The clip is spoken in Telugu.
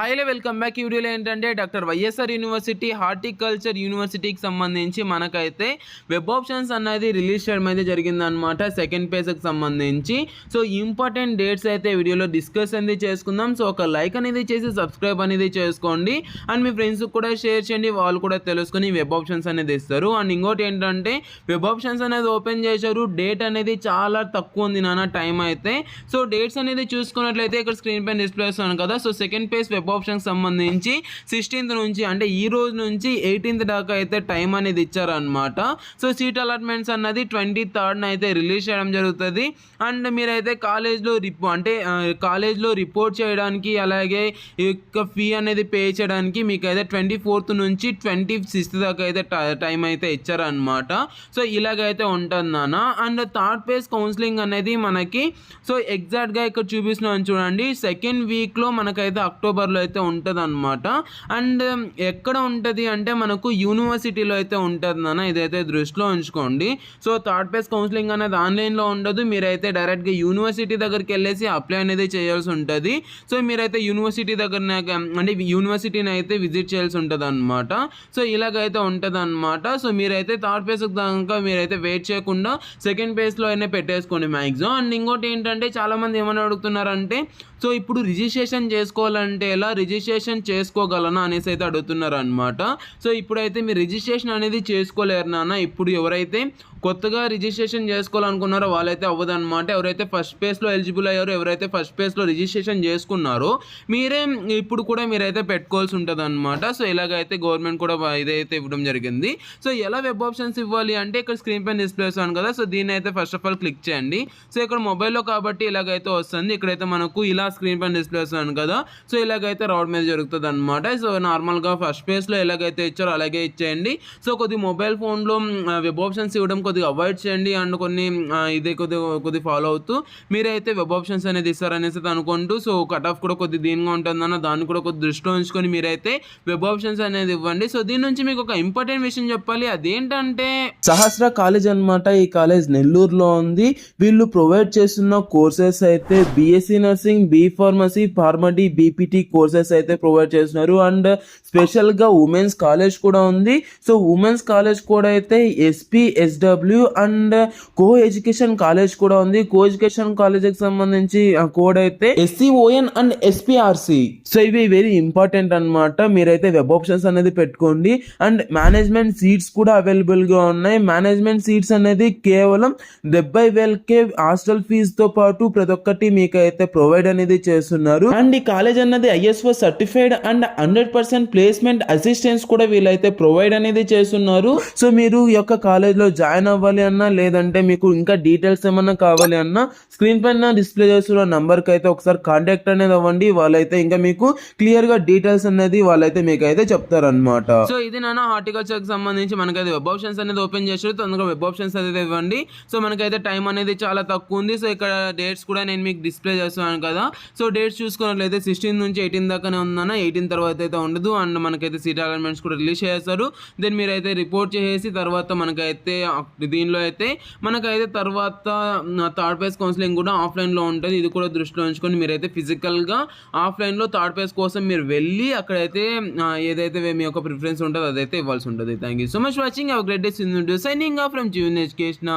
హాయ్లో వెల్కమ్ బ్యాక్. ఈ వీడియోలో ఏంటంటే డాక్టర్ వైఎస్ఆర్ యూనివర్సిటీ హార్టికల్చర్ యూనివర్సిటీకి సంబంధించి మనకైతే వెబ్ ఆప్షన్స్ అనేది రిలీజ్ చేయడం అయితే జరిగిందనమాట. సెకండ్ పేజ్కి సంబంధించి సో ఇంపార్టెంట్ డేట్స్ అయితే వీడియోలో డిస్కస్ అనేది చేసుకుందాం. సో ఒక లైక్ అనేది చేసి సబ్స్క్రైబ్ అనేది చేసుకోండి అండ్ మీ ఫ్రెండ్స్కి కూడా షేర్ చేయండి, వాళ్ళు కూడా తెలుసుకొని వెబ్ ఆప్షన్స్ అనేది ఇస్తారు. అండ్ ఇంకోటి ఏంటంటే వెబ్ ఆప్షన్స్ అనేది ఓపెన్ చేశారు, డేట్ అనేది చాలా తక్కువ ఉంది నాన్న టైం అయితే. సో డేట్స్ అనేది చూసుకున్నట్లయితే ఇక్కడ స్క్రీన్ పైన డిస్ప్లే వస్తాను కదా. సో సెకండ్ పేజ్ వెబ్ ఆప్షన్కి సంబంధించి 16th నుంచి అంటే ఈ రోజు నుంచి 18th దాకా అయితే టైం అనేది ఇచ్చారనమాట. సో సీట్ అలాట్మెంట్స్ అన్నది 23rd అయితే రిలీజ్ చేయడం జరుగుతుంది. అండ్ మీరైతే కాలేజ్లో రిపోర్ట్ చేయడానికి అలాగే ఈ యొక్క ఫీ అనేది పే చేయడానికి మీకు అయితే 24th నుంచి 26th దాకా అయితే టైం అయితే ఇచ్చారనమాట. సో ఇలాగైతే ఉంటుంది నాన్న. అండ్ థర్డ్ పేజ్ కౌన్సిలింగ్ అనేది మనకి సో ఎగ్జాక్ట్గా ఇక్కడ చూపిస్తున్నాను చూడండి, సెకండ్ వీక్లో మనకైతే అక్టోబర్లో అయితే ఉంటుంది అనమాట. అండ్ ఎక్కడ ఉంటుంది అంటే మనకు యూనివర్సిటీలో అయితే ఉంటుంది నాన్న, ఇదైతే దృష్టిలో ఉంచుకోండి. సో థర్డ్ పేజ్ కౌన్సిలింగ్ అనేది ఆన్లైన్లో ఉండదు, మీరైతే డైరెక్ట్గా యూనివర్సిటీ దగ్గరికి వెళ్ళేసి అప్లై అనేది చేయాల్సి ఉంటుంది. సో మీరైతే యూనివర్సిటీ దగ్గర అంటే యూనివర్సిటీని అయితే విజిట్ చేయాల్సి ఉంటుంది అనమాట. సో ఇలాగైతే ఉంటుంది అనమాట. సో మీరైతే థర్డ్ పేజ్ దాకా మీరైతే వెయిట్ చేయకుండా సెకండ్ పేజ్లో అయినా పెట్టేసుకోండి మ్యాక్సిమం. అండ్ ఇంకోటి ఏంటంటే చాలామంది ఏమైనా అడుగుతున్నారంటే సో ఇప్పుడు రిజిస్ట్రేషన్ చేసుకోవాలంటే ఎలా, రిజిస్ట్రేషన్ చేసుకోగలనా అనేసి అయితే అడుగుతున్నారు అనమాట. సో ఇప్పుడైతే మీరు రిజిస్ట్రేషన్ అనేది చేసుకోలేరు నాన్న. ఇప్పుడు ఎవరైతే కొత్తగా రిజిస్ట్రేషన్ చేసుకోవాలనుకున్నారో వాళ్ళైతే అవ్వదన్నమాట. ఎవరైతే ఫస్ట్ పేజ్లో ఎలిజిబుల్ అయ్యారో, ఎవరైతే ఫస్ట్ పేజ్లో రిజిస్ట్రేషన్ చేసుకున్నారో మీరే ఇప్పుడు కూడా మీరైతే పెట్టుకోవాల్సి ఉంటుంది అనమాట. సో ఇలాగైతే గవర్నమెంట్ కూడా ఇదైతే ఇవ్వడం జరిగింది. సో ఎలా వెబ్ ఆప్షన్స్ ఇవ్వాలి అంటే ఇక్కడ స్క్రీన్ పైన డిస్ప్లే వస్తాను కదా. సో దీన్ని అయితే ఫస్ట్ ఆఫ్ ఆల్ క్లిక్ చేయండి. సో ఇక్కడ మొబైల్లో కాబట్టి ఇలాగైతే వస్తుంది. ఇక్కడైతే మనకు ఇలా స్క్రీన్ పైన డిస్ప్లే వస్తాను కదా. సో ఇలాగైతే రోడ్ మీద జరుగుతుంది అనమాట. సో నార్మల్గా ఫస్ట్ పేజ్లో ఎలాగైతే ఇచ్చారో అలాగే ఇచ్చేయండి. సో కొద్ది మొబైల్ ఫోన్లో వెబ్ ఆప్షన్స్ ఇవ్వడం కొద్దిగా అవాయిడ్ చేయండి అండ్ కొన్ని ఇదే కొద్ది ఫాలో అవుతూ మీరైతే వెబ్ ఆప్షన్స్ అనేది ఇస్తారనేసి అనుకుంటూ సో కట్ ఆఫ్ కూడా కొద్ది దీనిగా ఉంటుందన్న దాన్ని కూడా కొద్ది దృష్టిలో ఉంచుకొని మీరైతే వెబ్ ఆప్షన్స్ అనేది ఇవ్వండి. సో దీని నుంచి మీకు ఒక ఇంపార్టెంట్ విషయం చెప్పాలి, అదేంటంటే సహస్ర కాలేజ్ అనమాట. ఈ కాలేజ్ నెల్లూరులో ఉంది. వీళ్ళు ప్రొవైడ్ చేస్తున్న కోర్సెస్ అయితే BSc nursing, B pharmacy, PharmD, BPT courses అయితే ప్రొవైడ్ చేస్తున్నారు. అండ్ స్పెషల్ గా ఉమెన్స్ కాలేజ్ కూడా ఉంది. సో ఉమెన్స్ కాలేజ్ కూడా అయితే SPSW and co education college కూడా ఉంది. కో ఎడ్యుకేషన్ కాలేజ్ కి సంబంధించి కోడ్ అయితే SCON అండ్ SPRC. సో ఇవి వెరీ ఇంపార్టెంట్ అనమాట. మీరైతే వెబ్ ఆప్షన్స్ అనేది పెట్టుకోండి. అండ్ మేనేజ్మెంట్ సీట్స్ కూడా అవైలబుల్ గా ఉన్నాయి. మేనేజ్మెంట్ సీట్స్ అనేది కేవలం 70,000 హాస్టల్ ఫీజు తో పాటు ప్రతి ఒక్కటి మీకు అయితే ప్రొవైడ్ అనేది చేస్తున్నారు. అండ్ ఈ కాలేజ్ అన్నది ISO certified and 100% placement assistance కూడా వీళ్ళైతే ప్రొవైడ్ అనేది చేస్తున్నారు. సో మీరు ఈ యొక్క కాలేజ్ లో జాయిన్ అవ్వాలి అన్నా లేదంటే మీకు ఇంకా డీటెయిల్స్ ఏమన్నా కావాలి అన్నా స్క్రీన్ పైన డిస్ప్లే చేస్తున్న నంబర్ కి అయితే ఒకసారి కాంటాక్ట్ అనేది అవ్వండి. వాళ్ళైతే ఇంకా మీకు క్లియర్ గా డీటెయిల్స్ అనేది వాళ్ళైతే మీకు అయితే చెప్తారనమాట. సో ఇది నాన్న హార్టికల్చర్ కి సంబంధించి మనకైతే వెబ్ ఆప్షన్స్ అనేది ఓపెన్ చేసారు. తొందరగా వెబ్ ఆప్షన్స్ అనేది ఇవ్వండి. సో మనకైతే టైం అనేది చాలా తక్కువ ఉంది. సో ఇక్కడ డేట్స్ కూడా నేను మీకు డిస్ప్లే చేస్తున్నాను కదా. సో డేట్స్ చూసుకున్నట్లయితే 16 నుంచి 18 దాకానే ఉందన్న. 18 తర్వాత అయితే ఉండదు. అండ్ మనకైతే సీట్ అలాట్మెంట్స్ కూడా రిలీజ్ చేస్తారు. దెన్ మీరైతే రిపోర్ట్ చేసి తర్వాత మనకైతే దీనిలో అయితే మనకైతే తర్వాత థర్డ్ పేజ్ కౌన్సిలింగ్ కూడా ఆఫ్లైన్లో ఉంటుంది. ఇది కూడా దృష్టిలో ఉంచుకొని మీరైతే ఫిజికల్గా ఆఫ్లైన్లో థర్డ్ పేజ్ కోసం మీరు వెళ్ళి అక్కడైతే ఏదైతే మీ యొక్క ప్రిఫరెన్స్ ఉంటుందో అదైతే ఇవ్వాల్సి ఉంటుంది. Thank you so much watching. Have a great day. Signing off from Jeevan education.